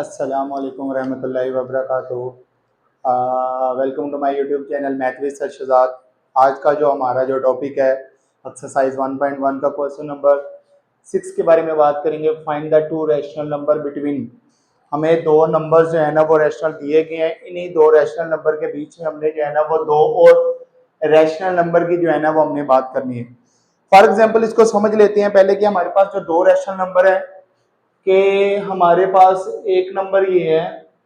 अस्सलाम वालेकुम रहमतुल्लाहि व बरकातुहू। Welcome to my YouTube channel math with Shahzad. आज का जो हमारा जो टॉपिक है एक्सरसाइज 1.1 का क्वेश्चन नंबर 6 के बारे में बात करेंगे। Find the two rational number between. हमें दो नंबर्स जो है ना वो रैशनल दिए गए हैं। इन्हीं दो रैशनल नंबर के बीच में हमने जो है ना वो दो और रैशनल नंबर की जो है ना वो हमने बात करनी है। फॉर एग्जाम्पल इसको समझ लेते हैं पहले कि हमारे पास जो दो रैशनल नंबर है कि हमारे पास एक नंबर ये है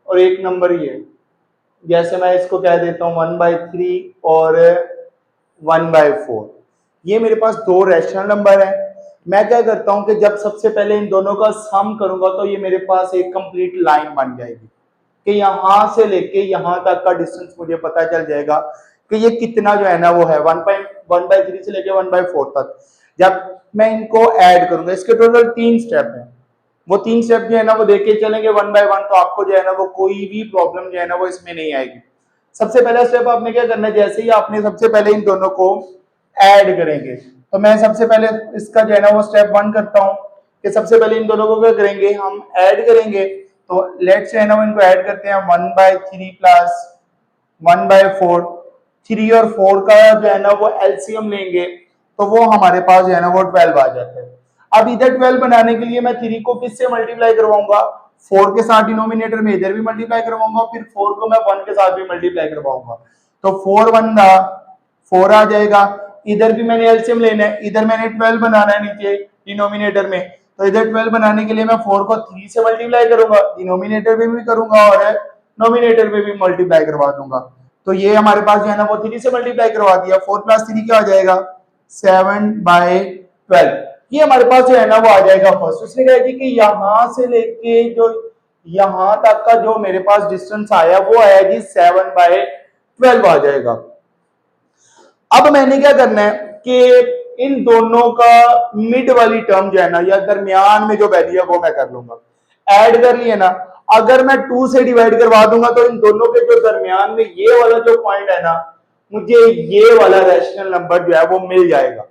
और एक नंबर ये है। जैसे मैं इसको कह देता हूँ 1/3 और 1/4। ये मेरे पास दो रैशनल नंबर है। मैं क्या करता हूँ कि जब सबसे पहले इन दोनों का सम करूंगा तो ये मेरे पास एक कंप्लीट लाइन बन जाएगी कि यहाँ से लेके यहाँ तक का डिस्टेंस मुझे पता चल जाएगा कि ये कितना जो है ना वो है 1/3 से लेके 1/4 तक। जब मैं इनको ऐड करूंगा, इसके टोटल 3 स्टेप हैं। वो 3 स्टेप जो है ना वो देख के चलेंगे 1 बाय 1, तो आपको जो है ना वो कोई भी प्रॉब्लम जो है ना वो इसमें नहीं आएगी। सबसे पहला स्टेप आपने क्या करना है, जैसे ही आपने सबसे पहले इन दोनों को ऐड करेंगे तो मैं सबसे पहले इसका जो है ना वो स्टेप 1 करता हूँ कि सबसे पहले इन दोनों को क्या करेंगे, हम ऐड करेंगे। तो लेट्स जो है ना वो इनको ऐड करते हैं 1/3 प्लस 1/4। 3 और 4 का जो है ना वो एलसीएम लेंगे तो वो हमारे पास जो है ना वो 12 आ जाता है। अब इधर 12 बनाने के लिए मैं 3 को किससे मल्टीप्लाई करवाऊंगा, 4 के साथ डिनोमिनेटर में इधर भी मल्टीप्लाई करवाऊंगा, फिर 4 को मैं 1 के साथ भी मल्टीप्लाई करवाऊंगा। तो 4 1 4 आ जाएगा। इधर भी मैंने एलसीएम लेना है, इधर मैंने 12 बनाना है नीचे डिनोमिनेटर में। तो इधर 12 बनाने के लिए मैं 4 को 3 से मल्टीप्लाई करूंगा, डिनोमिनेटर में भी करूंगा और नोमिनेटर में भी मल्टीप्लाई करवा दूंगा। तो ये हमारे पास जो है ना वो 3 से मल्टीप्लाई करवा दिया। 4 + 3 क्या आ जाएगा, 7/12। ये हमारे पास जो है ना वो आ जाएगा फर्स्ट। उसने कहा कि यहां से लेके जो यहां तक का जो मेरे पास डिस्टेंस आया वो आया जी 7/12 आ जाएगा। अब मैंने क्या करना है कि इन दोनों का मिड वाली टर्म जो है ना या दरमियान में जो वैल्यू है वो मैं कर लूंगा। ऐड कर लिए ना, अगर मैं 2 से डिवाइड करवा दूंगा तो इन दोनों के जो दरमियान में ये वाला जो पॉइंट है ना, मुझे ये वाला रैशनल नंबर जो है वो मिल जाएगा।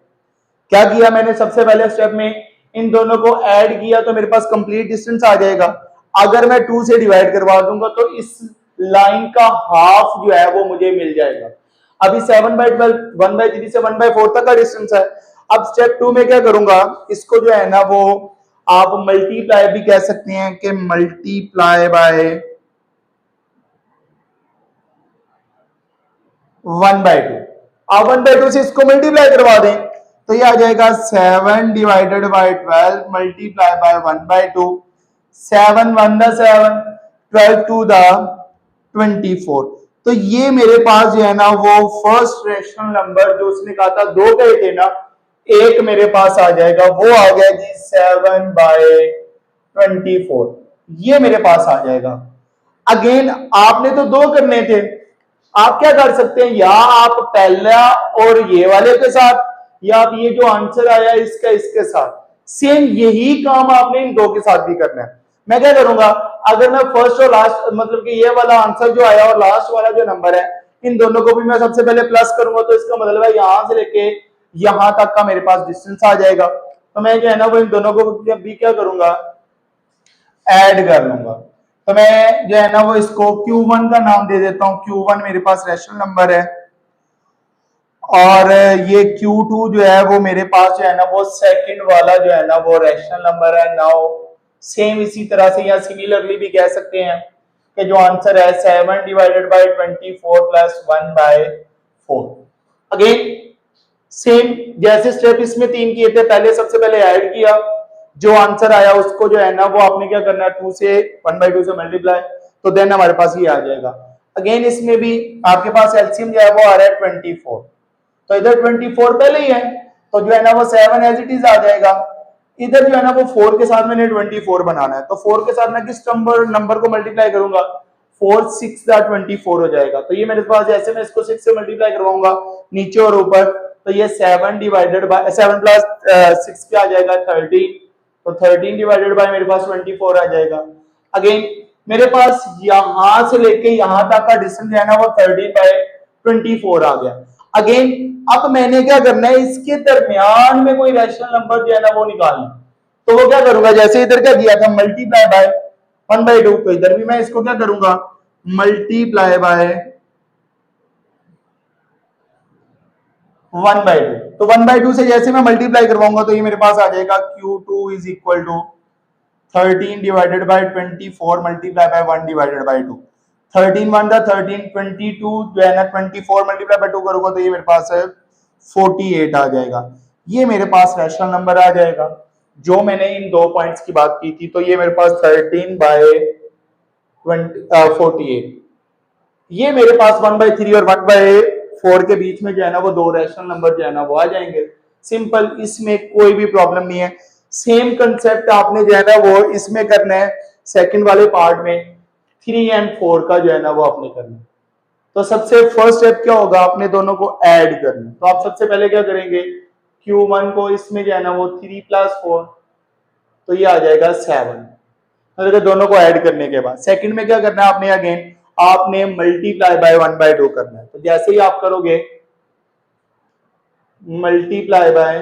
क्या किया मैंने, सबसे पहले स्टेप में इन दोनों को ऐड किया तो मेरे पास कंप्लीट डिस्टेंस आ जाएगा। अगर मैं 2 से डिवाइड करवा दूंगा तो इस लाइन का हाफ जो है वो मुझे मिल जाएगा। अभी 7/12 1/3 से 1/4 तक का डिस्टेंस है। अब स्टेप 2 में क्या करूंगा, इसको जो है ना वो आप मल्टीप्लाई भी कह सकते हैं कि मल्टीप्लाई बाय 1/2। आप 1/2 से इसको मल्टीप्लाई करवा दें तो ये आ जाएगा 7/12 मल्टीप्लाई बाय 1/2। 7 1 7, 12 2 24। तो ये मेरे पास जो है ना वो फर्स्ट रैशनल नंबर जो उसने कहा था दो गए थे ना, एक मेरे पास आ जाएगा, वो आ गया जी 7/24। ये मेरे पास आ जाएगा। अगेन आपने तो दो करने थे, आप क्या कर सकते हैं, या आप पहला और ये वाले के साथ, या आप ये जो आंसर आया इसका इसके साथ, सेम यही काम आपने इन दो के साथ भी करना है। मैं क्या करूंगा, अगर मैं फर्स्ट और लास्ट मतलब कि ये वाला आंसर जो आया और लास्ट वाला जो नंबर है इन दोनों को भी मैं सबसे पहले प्लस करूंगा तो इसका मतलब है यहां से लेके यहां तक का मेरे पास डिस्टेंस आ जाएगा। तो मैं जो है ना वो इन दोनों को भी क्या करूंगा, ऐड कर लूंगा। तो मैं जो है ना वो इसको Q1 का नाम दे देता हूं। Q1 मेरे पास रैशनल नंबर है और ये Q2 जो है वो मेरे पास जो है ना वो सेकंड वाला जो है ना वो रैशनल नंबर है। नाउ सेम इसी तरह से या सिमिलरली भी कह सकते हैं कि जो आंसर है 7/24 + 1/4। अगेन सेम जैसे स्टेप इसमें 3 किए थे, पहले सबसे पहले ऐड किया, जो आंसर आया उसको जो है ना वो आपने क्या करना है 2 से 1/2 से मल्टीप्लाई, तो देन हमारे पास ये आ जाएगा। अगेन इसमें भी आपके पास एलसीएम जो है वो आ रहा है 24, तो इधर 24 पहले ही है तो जो है ना वो 7 एज इट इज आ जाएगा। इधर जो है ना वो 4 के साथ मैंने 24 बनाना है, तो 4 के साथ मैं किस नंबर को मल्टीप्लाई करूंगा, 4 6 24 हो जाएगा। तो ये मेरे पास जैसे मैं इसको 6 से मल्टीप्लाई करवाऊंगा नीचे और ऊपर, तो ये 7 डिवाइडेड बाय 7 + 6 क्या आ जाएगा 13, तो 13 डिवाइडेड बाय मेरे पास 24 आ जाएगा। अगेन मेरे पास यहां से लेके यहां तक का डिस्टेंस है ना वो 13/24 आ गया। अगेन अब मैंने क्या करना है, इसके दरमियान में कोई रैशनल नंबर जो है ना वो निकालना, तो वो क्या करूंगा, जैसे इधर क्या दिया था मल्टीप्लाई बाय 1/2, तो इधर भी मैं इसको क्या करूंगा, मल्टीप्लाई बाय 1/2। तो 1/2 से जैसे मैं मल्टीप्लाई करवाऊंगा तो ये मेरे पास आ जाएगा Q2 is equal to 13 divided by 24 multiply by 1 divided by 2। 13 1 था 13, 22 जो है ना 24 मल्टीप्लाई बाय 2 करूंगा तो ये मेरे पास है 48 आ जाएगा। ये मेरे पास रैशनल नंबर आ जाएगा। जो मैंने इन दो पॉइंट्स की बात की थी, तो ये मेरे पास 13 बाय 48, ये मेरे पास 1/3 और 1/4 के बीच में जो है ना वो दो रैशनल नंबर जो है ना वो आ जाएंगे। सिंपल, इसमें कोई भी प्रॉब्लम नहीं है। सेम कंसेप्ट आपने जो है ना वो इसमें करना है, सेकंड वाले पार्ट में 3 और 4 का जो है ना वो आपने करना है। तो सबसे फर्स्ट स्टेप क्या होगा, आपने दोनों को ऐड करना है। तो आप सबसे पहले क्या करेंगे, Q1 को इसमें जो है ना वो 3 + 4, तो ये आ जाएगा 7। मतलब दोनों को ऐड करने के बाद सेकंड में क्या करना है आपने, अगेन आपने मल्टीप्लाई बाय 1/2 करना है। तो जैसे ही आप करोगे मल्टीप्लाई बाय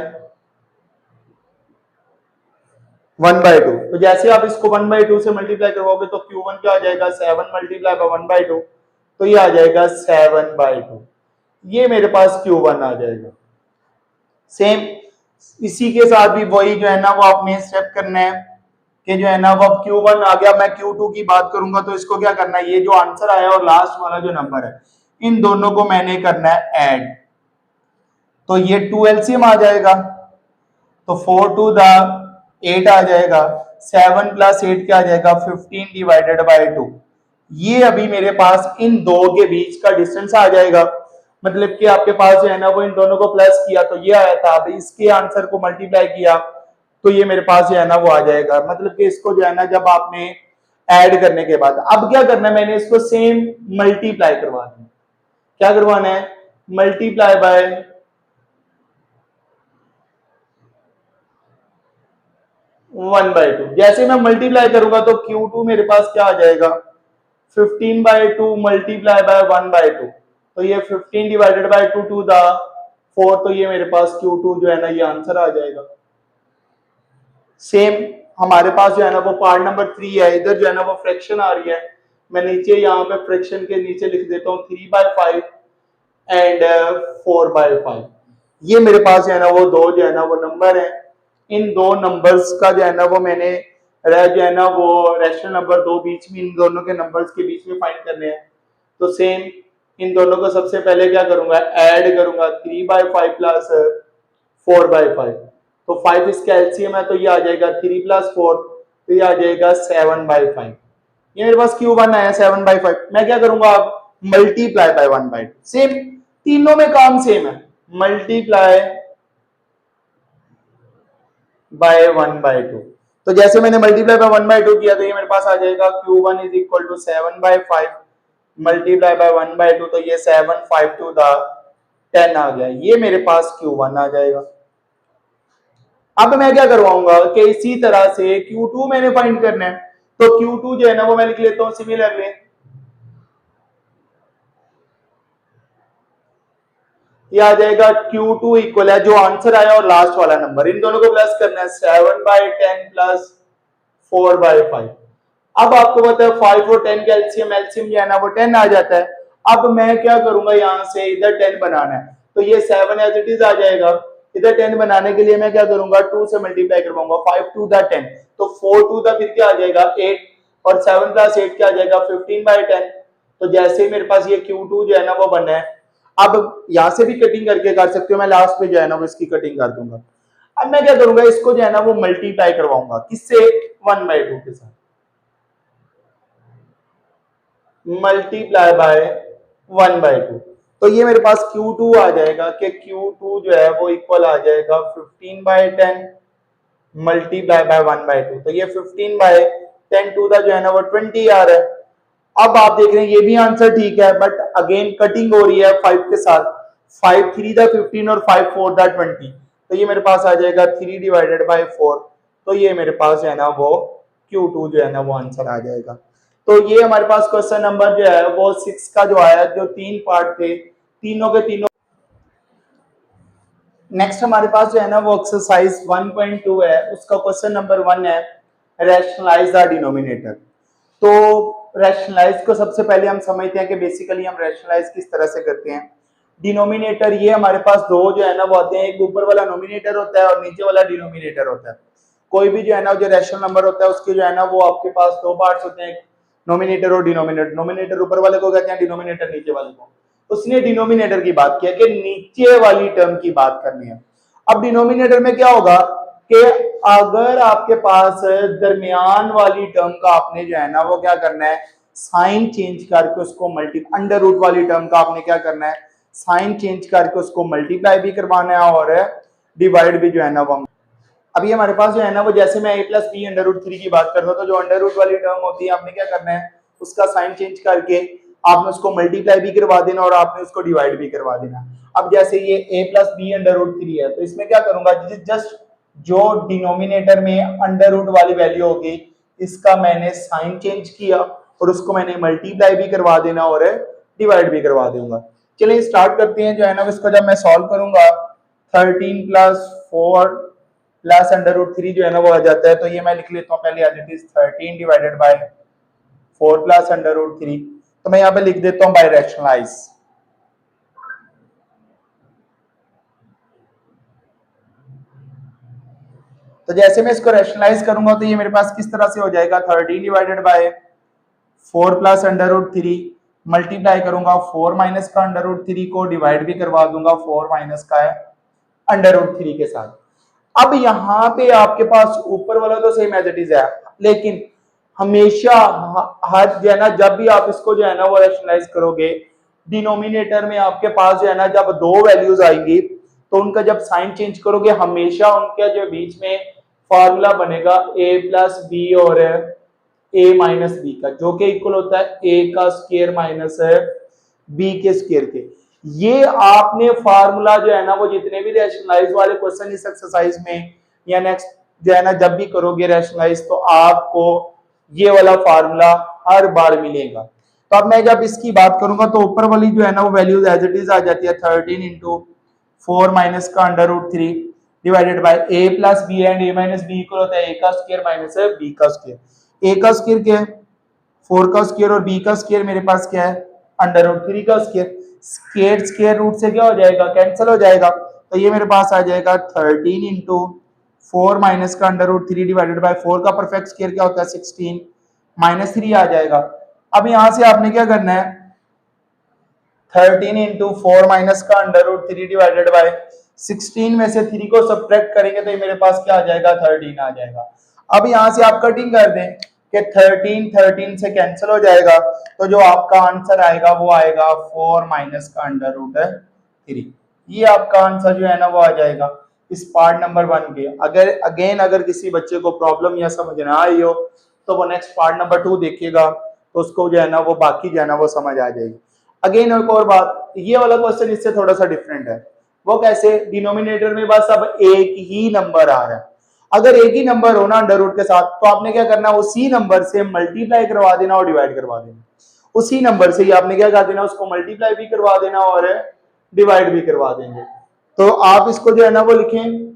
1/2, तो जैसे आप इसको 1/2 से मल्टीप्लाई करवाओगे तो Q1 क्या आ जाएगा, 7 मल्टीप्लाई बाय 1/2, तो ये आ जाएगा 7/2। ये मेरे पास Q1 आ जाएगा। सेम इसी के साथ भी वही जो है ना वो आपने स्टेप करना है कि जो है ना वो अब Q1 आ गया, मैं Q2 की बात करूंगा तो इसको क्या करना है, ये जो आंसर आया और लास्ट वाला जो नंबर है इन दोनों को मैंने करना है ऐड। तो ये 2 LCM आ जाएगा, तो 4 2 8 आ जाएगा, 7 + 8 क्या आ जाएगा 15 डिवाइडेड बाय 2। ये अभी मेरे पास इन दो के बीच का डिस्टेंस आ जाएगा। मतलब कि आपके पास जो है ना वो इन दोनों को प्लस किया तो ये आया था, अभी इसके आंसर को मल्टीप्लाई किया तो ये मेरे पास जो है ना वो आ जाएगा। मतलब कि इसको जो है ना जब आपने ऐड करने के बाद अब क्या करना है, मैंने इसको सेम मल्टीप्लाई करवाना है। क्या करवाना है, मल्टीप्लाई बाय 1/2। जैसे मैं मल्टीप्लाई करूंगा तो Q2 मेरे पास क्या आ जाएगा, 15/2 मल्टीप्लाई बाय 1/2, तो ये 15 डिवाइडेड बाय 2 2 4, तो ये मेरे पास Q2 जो है ना ये आंसर आ जाएगा। सेम हमारे पास जो है ना वो पार्ट नंबर 3 है, इधर जो है ना वो फ्रैक्शन आ रही है। मैं नीचे यहाँ पे फ्रैक्शन के नीचे लिख देता हूँ 3/5 एंड 4/5। ये मेरे पास जो है ना वो दो जो है ना वो नंबर है। इन दो नंबर्स का जो है ना वो मैंने जो है ना वो रैशनल नंबर दो बीच में, इन दोनों के नंबर्स के बीच में फाइंड करने हैं। तो सेम इन दोनों को सबसे पहले क्या करूंगा, ऐड करूंगा 3/5 प्लस 4/5। तो 5 इसका एलसीएम है तो ये आ जाएगा 3 + 4, तो ये आ जाएगा 7/5। ये मेरे पास Q1 आया 7/5। मैं क्या करूंगा अब, मल्टीप्लाई बाय 1/2। सेम, तीनों में काम सेम है, मल्टीप्लाई बाय 1/2। तो जैसे मैंने मल्टीप्लाई बाय 1/2 किया तो ये मेरे पास आ जाएगा Q1 is equal to 7/5 multiply by 1/2, तो ये 7 5 2 10 आ गया। ये मेरे पास Q1 आ जाएगा। अब मैं क्या करवाऊंगा कि इसी तरह से Q2 मैंने फाइंड करना है, तो Q2 जो है ना वो मैं लिख लेता हूं सिमिलरली, ये आ जाएगा Q2 इक्वल है जो आंसर आया और लास्ट वाला नंबर, इन दोनों को प्लस करना है 7/10 प्लस 4/5। अब आपको पता है 5 और 10 का एलसीएम एलसीएम जो है ना वो 10 आ जाता है। अब मैं क्या करूंगा, यहां से इधर 10 बनाना है तो ये 7 एज इट इज आ जाएगा। इधर 10 बनाने के लिए मैं क्या करूंगा, 2 से मल्टीप्लाई करवाऊंगा, 5 2 10, तो 4 2 फिर क्या आ जाएगा 8, और 7 + 8 क्या आ जाएगा 15/10। तो जैसे ही मेरे पास ये Q2 जो है ना वो बना है, अब यहां से भी कटिंग करके कर सकते हो, मैं लास्ट पे जो है ना वो इसकी कटिंग कर दूंगा। अब मैं क्या करूंगा, इसको जो है ना वो मल्टीप्लाई करवाऊंगा, किससे, 1/2 के साथ, मल्टीप्लाई बाय 1/2। तो ये मेरे पास Q2 आ जाएगा कि Q2 जो है वो इक्वल आ जाएगा 15/10 मल्टीप्लाई बाय 1/2। तो ये 15/10 टू द जो है ना वो 20 आ रहा है। अब आप देख रहे हैं ये भी आंसर ठीक है, बट अगेन कटिंग हो रही है 5 के साथ, 5 3 द 15 और 5 4 द 20, तो ये मेरे पास आ जाएगा 3 डिवाइडेड बाय 4। तो ये मेरे पास जो है ना वो Q2 जो है ना वो आंसर आ जाएगा। तो ये हमारे पास क्वेश्चन नंबर जो है वो 6 का जो आया, जो 3 पार्ट थे, तीनों के तीनों। नेक्स्ट हमारे पास जो है ना वो एक्सरसाइज 1.2 है, उसका क्वेश्चन नंबर 1 है, रैशनलाइज द डिनोमिनेटर। तो रैशनलाइज को सबसे पहले हम समझते हैं कि बेसिकली हम रैशनलाइज किस तरह से करते हैं। डिनोमिनेटर, ये हमारे पास दो जो है ना वो आते हैं, एक ऊपर वाला नोमिनेटर होता है और नीचे वाला डिनोमिनेटर होता है। कोई भी जो है ना जो रैशनल नंबर होता है उसके जो है ना वो आपके पास दो पार्ट्स होते हैं, नोमिनेटर और डिनोमिनेटर। नोमिनेटर ऊपर वाले को कहते हैं, डिनोमिनेटर नीचे वाले को। उसने डिनोमिनेटर की बात किया कि नीचे वाली टर्म की बात करनी है। अब डिनोमिनेटर में क्या होगा कि अगर आपके पास दरमियान वाली टर्म का आपने जो है ना वो क्या करना है, साइन चेंज करके उसको अंडर रूट वाली टर्म का आपने क्या करना है, साइन चेंज करके उसको मल्टीप्लाई भी करवाना है और डिवाइड भी जो है ना वो। अभी हमारे पास जो है ना वो जैसे मैं a plus B under root 3 की बात करता हूँ, तो जो अंडर रूट वाली टर्म होती है आपने क्या करना है, उसका साइन चेंज करके आपने उसको मल्टीप्लाई भी करवा देना और आपने उसको डिवाइड भी करवा देना। अब जैसे ये a plus B under root 3 है, तो इसमें क्या करूंगा, जस्ट जो डिनोमिनेटर में अंडर रूट वाली वैल्यू होगी इसका मैंने साइन चेंज किया और उसको मैंने मल्टीप्लाई भी करवा देना और डिवाइड भी करवा दूंगा। चलिए स्टार्ट करते हैं। जो है ना इसको जब मैं सॉल्व करूंगा 13 प्लस 4 प्लस अंडर रूट 3 जो है ना वो आ जाता है। तो ये मैं लिख लेता हूँ पहले as it is 13 divided by 4 plus under root 3। तो मैं यहाँ पे लिख देता हूँ बाय रैशनलाइज। तो जैसे मैं इसको रैशनलाइज करूंगा तो ये मेरे पास किस तरह से हो जाएगा, 13 divided by 4 plus under root 3 multiply करूंगा 4 माइनस का अंडर रूट 3 को, डिवाइड भी करवा दूंगा 4 माइनस का है अंडर रूट 3 के साथ। अब यहाँ पे आपके पास ऊपर वाला तो सेम एज इट इज है, लेकिन हमेशा हर जो है ना जब भी आप इसको जो है ना वो रैशनलाइज करोगे, डिनोमिनेटर में आपके पास जो है ना जब दो वैल्यूज आएंगी तो उनका जब साइन चेंज करोगे हमेशा उनके जो बीच में फॉर्मूला बनेगा a प्लस बी और a माइनस बी का, जो कि इक्वल होता है a का स्क्वायर माइनस b के स्क्वायर के। ये आपने फार्मूला जो है ना वो जितने भी रैशनलाइज वाले क्वेश्चन इस एक्सरसाइज में या नेक्स्ट जो है ना जब भी करोगे रैशनलाइज तो आपको ये वाला फार्मूला हर बार मिलेगा। तो अब मैं जब इसकी बात करूंगा तो ऊपर वाली जो है ना वो वैल्यूज एज इट इज आ जाती है 13 इंटू 4 माइनस का under root 3 divided by a plus B and a minus B equal होता है a का स्क्वायर माइनस b का स्क्वायर। a का स्क्वायर क्या है, 4 का स्क्वायर और b का स्क्वायर मेरे पास क्या है, अंडर रूट 3 का स्क्वायर। स्क्वायर स्क्वायर रूट से क्या हो जाएगा, कैंसिल हो जाएगा। तो ये मेरे पास आ जाएगा 13 इंटू 4 माइनस का अंडर रूट 3 डिवाइडेड बाय 4 का परफेक्ट स्क्वायर क्या होता है 16 माइनस 3 आ जाएगा। अब यहां से आपने क्या करना है, 13 इंटू 4 माइनस का अंडर रूट 3 डिवाइडेड बाय 16 में से 3 को सब्ट्रैक्ट करेंगे तो ये मेरे पास क्या आ जाएगा, 13 आ जाएगा। अब यहां से आप कटिंग कर दें कि 13 से कैंसिल हो जाएगा, तो जो आपका आंसर आएगा वो आएगा 4 माइनस का अंडर रूट 3। ये आपका आंसर जो है ना वो आ जाएगा इस पार्ट नंबर 1 के। अगर किसी बच्चे को प्रॉब्लम या समझ ना आई हो तो वो नेक्स्ट पार्ट नंबर 2 देखेगा तो उसको जो है ना वो बाकी जो है ना वो समझ आ जाएगी। अगेन एक और बात, ये वाला क्वेश्चन इससे थोड़ा सा डिफरेंट है। वो कैसे, डिनोमिनेटर में बस अब एक ही नंबर आ रहा है। अगर एक ही नंबर हो ना अंडर रूट के साथ तो आपने क्या करना, उसी नंबर से मल्टीप्लाई करवा देना और डिवाइड करवा देना। उसी नंबर से ही आपने क्या कर देना, उसको मल्टीप्लाई भी करवा देना और डिवाइड भी करवा देंगे। तो आप इसको जो है ना वो लिखें,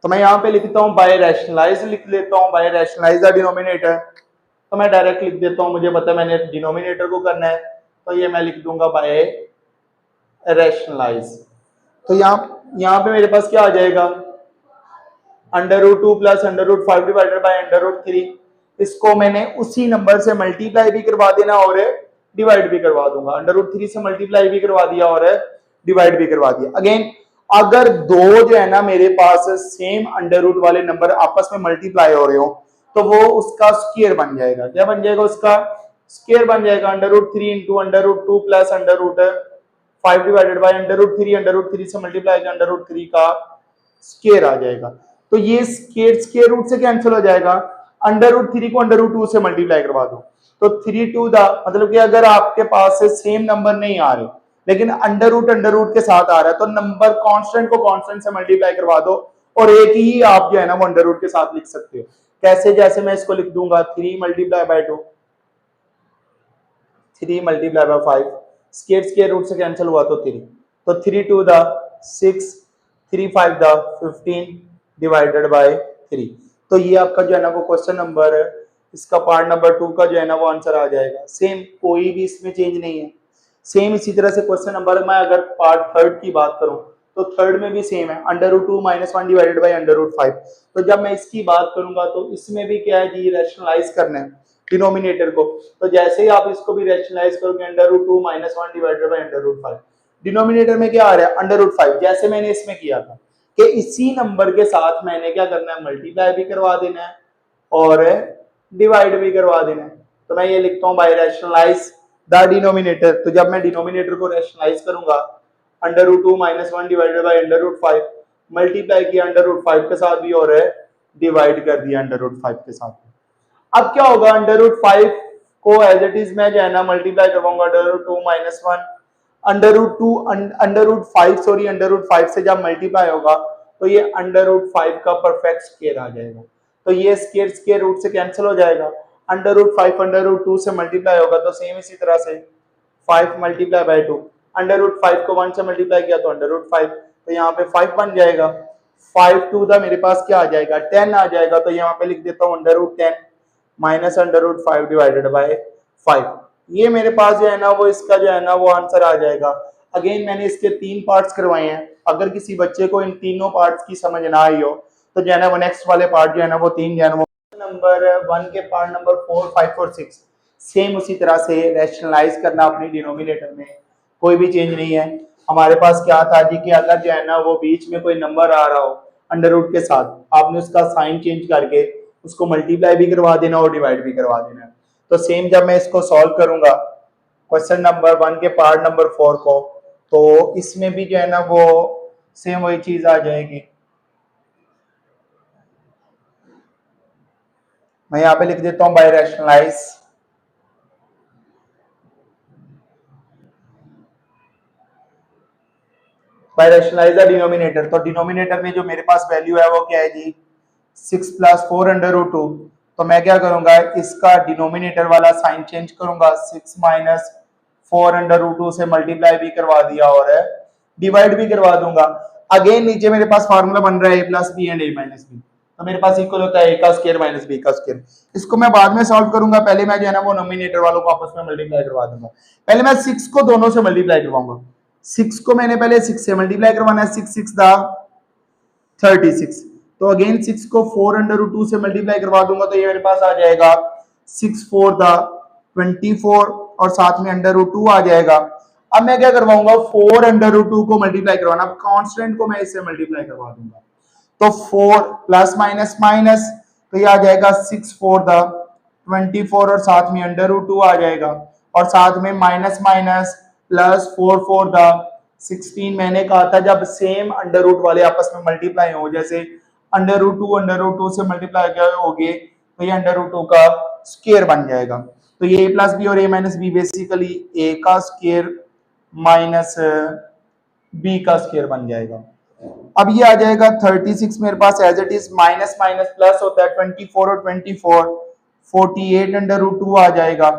तो मैं यहां पे लिखता हूं बाय रैशनलाइज, लिख लेता हूं बाय रैशनलाइज द डिनोमिनेटर। तो मैं डायरेक्ट लिख देता हूं, मुझे पता है मैंने डिनोमिनेटर को करना है, तो ये मैं लिख दूंगा बाय रैशनलाइज। तो यहाँ पे मेरे पास क्या आ जाएगा, under root 2 plus under root 5 divided by under root 3। इसको मैंने उसी नंबर से मल्टीप्लाई भी करवा देना और डिवाइड भी करवा दूंगा। अंडर रूट 3 से मल्टीप्लाई भी करवा दिया और डिवाइड भी करवा दिया। अगेन अगर दो जो है ना मेरे पास सेम अंडर रूट वाले नंबर आपस में मल्टीप्लाई हो रहे हो तो वो उसका स्क्वायर बन जाएगा। क्या बन जाएगा, उसका स्क्वायर बन जाएगा। Under root 3 into under root 2 plus under root 5 divided by under root 3 से मल्टीप्लाई अंडर रूट 3 का स्क्वायर आ जाएगा। तो ये स्क्वायर रूट से कैंसिल हो जाएगा। अंडर रूट 3 को अंडर रूट 2 से मल्टीप्लाई करवा दो तो 3 टू द, मतलब कि अगर आपके पास से सेम नंबर नहीं आ रहे लेकिन अंडर रूट के साथ आ रहा है तो नंबर कांस्टेंट को कांस्टेंट से मल्टीप्लाई करवा दो और एक ही आप जो है ना वो अंडर रूट के साथ लिख सकते हो। कैसे, जैसे मैं इसको लिख दूंगा 3 multiply by 2, 3 multiply by 5, square root से कैंसिल हुआ तो 3, तो 3 two the 6, 3 5 the 15, divided by 3। तो ये आपका जो है ना वो क्वेश्चन नंबर है, इसका पार्ट नंबर 2 का जो है ना वो आंसर आ जाएगा। सेम, कोई भी इसमें चेंज नहीं है। सेम इसी तरह से क्वेश्चन नंबर मैं अगर पार्ट थर्ड की बात करूं तो थर्ड में भी सेम है, √2 - 1 डिवाइडेड बाय √5। तो जब मैं इसकी बात करूंगा तो इसमें भी क्या है जी, रैशनलाइज करना है डिनोमिनेटर को। तो जैसे ही आप इसको भी रैशनलाइज करोगे √2 - 1 डिवाइडेड बाय √5, डिनोमिनेटर में क्या आ रहा है √5, जैसे मैंने इसमें किया था कि इसी नंबर के साथ मैंने क्या करना है, मल्टीप्लाई भी करवा देना है और डिवाइड भी करवा देना है। तो मैं ये लिखता हूं बाय रैशनलाइज द डिनोमिनेटर। तो जब मैं डिनोमिनेटर को रैशनलाइज करूंगा, √2 - 1 डिवाइडेड बाय √5, मल्टीप्लाई किया √5 के साथ भी और डिवाइड कर दिया √5 के साथ। अब क्या होगा, √5 को एज इट इज मैं जो है ना मल्टीप्लाई करवाऊंगा √2 - 1, √5 से जब मल्टीप्लाई होगा तो ये √5 का परफेक्ट स्क्वायर आ जाएगा। तो ये स्क्वायर स्क्वायर रूट से कैंसिल हो जाएगा। √5 √2 से मल्टीप्लाई होगा तो सेम इसी तरह से 5 मल्टीप्लाई बाय 2, √5 को 1 से मल्टीप्लाई किया तो √5, तो यहाँ पे 5 बन जाएगा। 5 2 दा मेरे पास क्या आ जाएगा, 10 आ जाएगा। तो यहाँ पे लिख देता हूँ √10 माइनस √5 डिवाइडेड बाय 5। ये मेरे पास जो है ना वो इसका जो है ना वो आंसर आ जाएगा। अगेन मैंने इसके 3 पार्ट्स करवाए हैं। अगर किसी बच्चे को इन तीनों पार्ट्स की समझ ना आई हो तो जो है ना वो नेक्स्ट वाले पार्ट जो है ना वो 3 जो है ना वो नंबर 1 के पार्ट नंबर 4 5 और 6 सेम उसी तरह से रैशनलाइज करना अपनी डिनोमिनेटर में, कोई भी चेंज नहीं है। हमारे पास क्या था जी कि अगर जो है ना वो बीच में कोई नंबर आ रहा हो अंडर रूट के साथ, आपने उसका साइन चेंज करके उसको मल्टीप्लाई भी करवा देना और डिवाइड भी करवा देना। तो सेम जब मैं इसको सॉल्व करूंगा क्वेश्चन नंबर 1 के पार्ट नंबर 4 को, तो इसमें भी जो है ना वो सेम वही चीज आ जाएगी। मैं यहाँ पे लिख देता हूँ बाय रैशनलाइज द डिनोमिनेटर। तो डिनोमिनेटर में जो मेरे पास वैल्यू है वो क्या है जी, 6 + 4 √2। तो मैं क्या करूंगा, इसका डिनोमिनेटर वाला साइन चेंज करूंगा, 6 - 4 √2 से मल्टीप्लाई भी करवा दिया और डिवाइड भी करवा दूंगा। अगेन नीचे मेरे पास फार्मूला बन रहा है a + b and a - b। तो मेरे पास इक्वल होता है a का स्क्वायर माइनस b का स्क्वायर। इसको मैं बाद में सॉल्व करूंगा, पहले मैं जो है ना वो नोमिनेटर वालों को आपस में मल्टीप्लाई करवा दूंगा। पहले मैं 6 को दोनों से मल्टीप्लाई करवाऊंगा। 6 को मैंने पहले 6 से मल्टीप्लाई करवाना है, 6 6 दा 36। तो अगेन 6 को 4 √2 से मल्टीप्लाई करवा दूंगा तो ये मेरे पास आ जाएगा 6 4 दा 24 और साथ में √2 आ जाएगा। अब मैं क्या करवाऊंगा, 4 √2 को मल्टीप्लाई करवाना, कांस्टेंट को मैं इससे मल्टीप्लाई करवा दूंगा। तो 4 प्लस माइनस माइनस, तो ये आ जाएगा 6 4 दा 24 और साथ में √2 आ जाएगा और साथ में माइनस माइनस प्लस 4 4 दा 16। मैंने कहा था जब सेम अंडर रूट वाले आपस में मल्टीप्लाई हो, जैसे √2 से मल्टीप्लाई हो गए तो ये √2 का स्क्वायर बन जाएगा। तो ये a + b और a - b बेसिकली a का स्क्वायर माइनस b का स्क्वायर बन जाएगा। अब ये आ जाएगा 36 मेरे पास as it is, minus minus plus होता है 24 और 24 48 √2 आ जाएगा।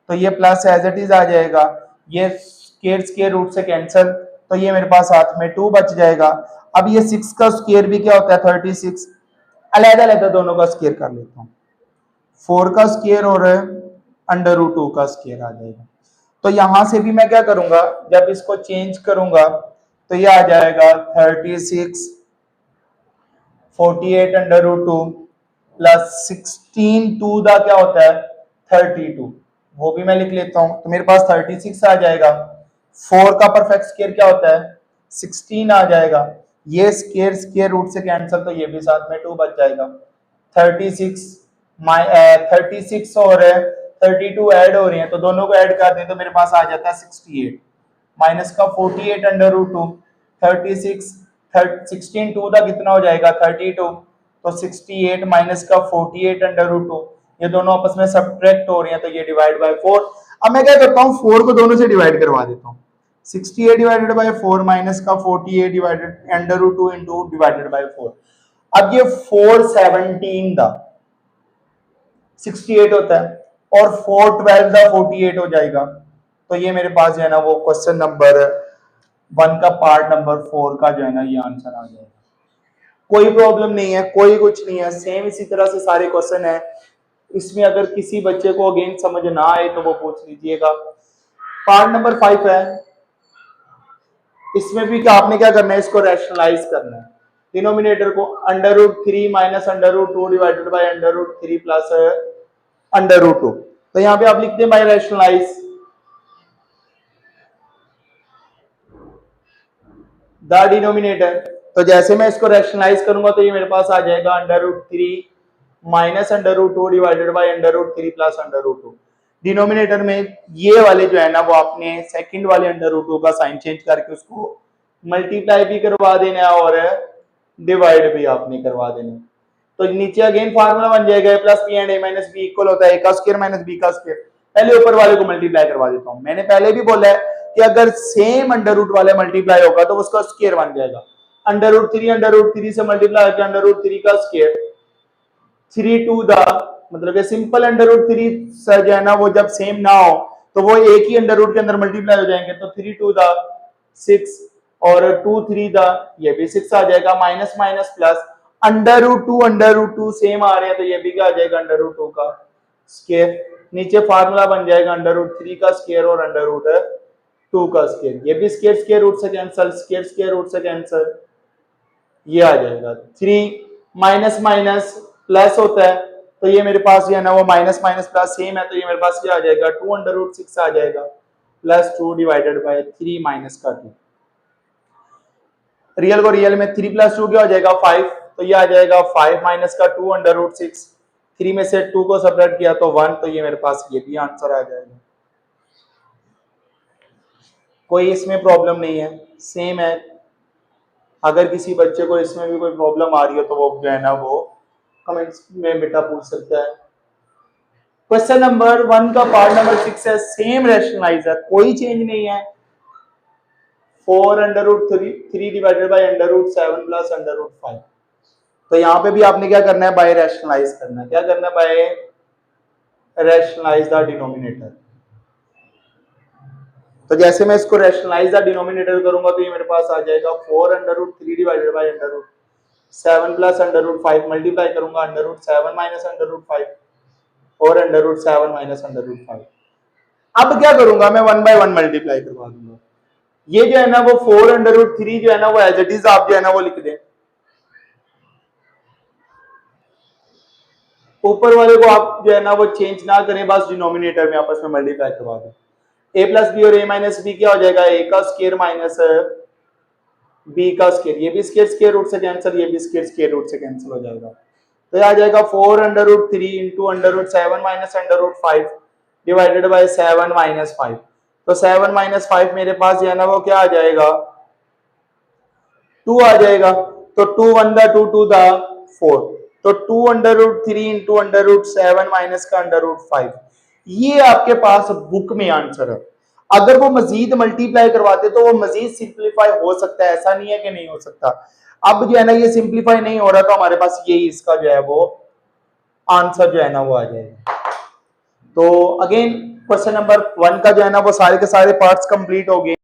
तो ये प्लस एज इट इज आ जाएगा, ये स्क्वायर स्क्वायर रूट से कैंसिल, तो ये मेरे पास साथ में 2 बच जाएगा। अब ये 6 का स्क्वायर भी क्या होता है 36, अलग-अलग दोनों का स्क्वायर कर लेता हूँ, 4 का स्क्वायर और √2 का स्क्वायर आ जाएगा। तो यहां से भी मैं क्या करूंगा, जब इसको चेंज करूंगा तो ये आ जाएगा 36 48 √2 प्लस 16 2 दा क्या होता है 32, वो भी मैं लिख लेता हूं। तो मेरे पास 36 आ जाएगा, 4 का परफेक्ट स्क्वायर क्या होता है 16 आ जाएगा, ये स्क्वायर स्क्वायर रूट से कैंसिल, तो ये भी साथ में 2 बच जाएगा। 36 36 और 32 ऐड हो रही हैं तो दोनों को ऐड कर दें तो मेरे पास आ जाता है 68 माइनस का 48 √2 36 16 2 का कितना हो जाएगा 32, तो 68 माइनस का 48 √2, ये दोनों आपस में सब्ट्रैक्ट हो रही हैं तो ये डिवाइड बाय 4। अब मैं क्या करता हूँ 4 को दोनों से डिवाइड करवा देता हूँ, 68 डिवाइडेड बाय 4 माइनस का 48 डिवाइडेड √2 इनटू डिवाइडेड बाय 4। अब ये 4 17 दा 68 होता है और 4 12 दा 48 हो जाएगा। तो ये मेरे पास जो है ना वो क्वेश्चन नंबर 1 का पार्ट नंबर 4 का जो है ना ये आंसर आ जाएगा। कोई प्रॉब्लम नहीं है, कोई कुछ नहीं है, सेम इसी तरह से सारे क्वेश्चन है। इसमें अगर किसी बच्चे को अगेन समझ ना आए तो वो पूछ लीजिएगा। पार्ट नंबर 5 है, इसमें भी क्या आपने क्या करना है, इसको रैशनलाइज करना है। डिनोमिनेटर को √3 माइनस √2 डिवाइडेड बाय √3 प्लस √2। तो यहाँ पे आप लिखते हैं बाय रैशनलाइज द डिनोमिनेटर। तो जैसे मैं इसको रैशनलाइज करूंगा तो ये मेरे पास आ जाएगा √3 minus √2 divided by √3 plus √2। Denominator में ये वाले जो है ना वो आपने सेकंड वाले √2 का साइन चेंज करके उसको मल्टीप्लाई भी करवा देना है और डिवाइड भी आपने करवा देना है। तो नीचे अगेन फार्मूला बन जाएगा plus B and A minus B equal होता है ए का स्क्वायर माइनस बी का स्क्वायर। पहले ऊपर वाले को मल्टीप्लाई करवा देता हूं। मैंने पहले भी बोला है कि अगर सेम अंडर वाले मल्टीप्लाई होगा तो उसका स्क्वायर बन जाएगा। √3 से मल्टीप्लाई करके √3 का स्क्वायर 3 टू द मतलब सिंपल √3 जो है ना वो जब सेम ना हो तो वो एक ही अंडर रूट के अंदर मल्टीप्लाई हो जाएंगे। तो 3 टू द 6 और 2 3 द ये भी 6 आ जाएगा, माइनस माइनस प्लस √2 सेम आ रहे हैं तो ये भी क्या आ जाएगा √2 का स्क्वायर। नीचे फार्मूला बन जाएगा √3 का स्क्वायर और √2 का स्क्वायर। ये भी स्क्वायर स्क्वायर रूट से कैंसिल, स्क्वायर स्क्वायर रूट से कैंसिल, ये आ जाएगा। 3 माइनस माइनस प्लस होता है तो ये मेरे पास जो है ना वो माइनस माइनस प्लस सेम है तो ये मेरे पास क्या आ जाएगा 2 √6 आ जाएगा प्लस 2 डिवाइडेड बाय 3 माइनस का 2। रियल को रियल में 3 प्लस 2 क्या हो जाएगा 5, तो ये आ जाएगा 5 माइनस का 2 √6। 3 में से 2 को सब्ट्रैक्ट किया तो 1, तो ये मेरे पास ये भी आंसर आ जाएगा। कोई इसमें प्रॉब्लम नहीं है, सेम है। अगर किसी बच्चे को इसमें भी कोई प्रॉब्लम आ रही हो तो वो जो है ना वो कमेंट्स में बेटा पूछ सकता है। क्वेश्चन नंबर 1 का पार्ट नंबर 6 है, सेम रैशनलाइज है, कोई चेंज नहीं है। 4 √3 डिवाइडेड बाय √7 प्लस √5। तो यहाँ पे भी आपने क्या करना है बाय रैशनलाइज करना है। क्या करना है बाय रैशनलाइज द डिनोमिनेटर। तो जैसे मैं इसको रैशनलाइज द डिनोमिनेटर करूंगा तो ये मेरे पास आ जाएगा 4 √3 डिवाइडेड बाय √7 प्लस √5 मल्टीप्लाई करूंगा √7 माइनस √5 और √7 माइनस √5। अब क्या करूंगा मैं 1 बाय 1 मल्टीप्लाई करवा दूंगा। ये जो है ना वो 4 √3 जो है ना वो एज इट इज आप जो है ना वो लिख दें। ऊपर वाले को आप जो है ना वो चेंज ना करें, बस डिनोमिनेटर में आपस में मल्टीप्लाई करवा दें। a प्लस बी और a माइनस बी क्या हो जाएगा a का स्क्वायर माइनस b का स्क्वायर। ये भी स्क्वायर स्क्वायर रूट से कैंसिल, ये भी स्क्वायर स्क्वायर रूट से कैंसिल हो जाएगा। तो ये आ जाएगा 4 √3 into √7 minus √5 divided bye 7 minus 5। तो 7 माइनस 5 मेरे पास जो है ना वो क्या आ जाएगा 2 आ जाएगा। तो 2 1 द 2 2 द 4, तो 2 √3 इंटू √7 माइनस का √5। ये आपके पास बुक में आंसर है। अगर वो मजीद मल्टीप्लाई करवाते तो वो मजीद सिंप्लीफाई हो सकता है, ऐसा नहीं है कि नहीं हो सकता। अब जो है ना ये सिंप्लीफाई नहीं हो रहा तो हमारे पास यही इसका जो है वो आंसर जो है ना वो आ जाएगा। तो अगेन क्वेश्चन नंबर 1 का जो है ना वो सारे के सारे पार्ट्स कंप्लीट हो गए।